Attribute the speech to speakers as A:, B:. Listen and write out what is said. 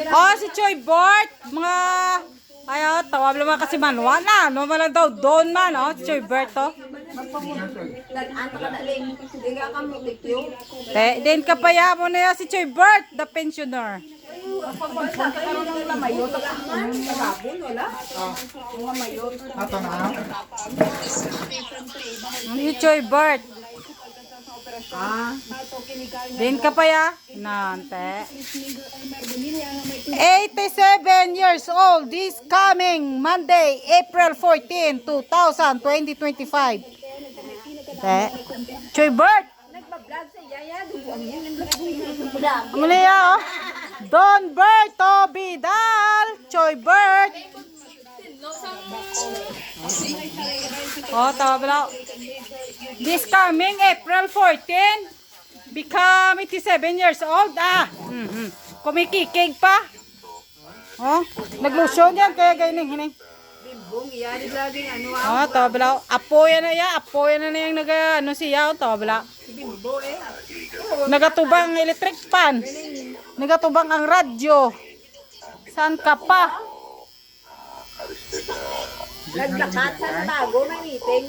A: Oh, si Choy Bart. Mga... Ayaw, tawag naman kasi manwa na. No, malang daw doon man. Oh, si Choy Bart, oh. Din ka pa ya mo na si Choy Bart, the pensioner. Si Choy Bart. Din ka pa ya? Nante. 87 years old this coming Monday, April 14, 2025. Choy Bart. Muli oh. Don Berto Vidal. Choy Bart. Oh, tawa ba? This coming April 14, become 87 years old. Kumikikig pa. Oh, naglusyon yan kaya ganyan hining. Oh, tawa ba? Apo yan na ya, apo yan na yung ano siya, oh, tawa ba? Nagatubang electric pan. Nagatubang ang radyo. Saan ka pa?
B: Naglakat sa bago ng meeting.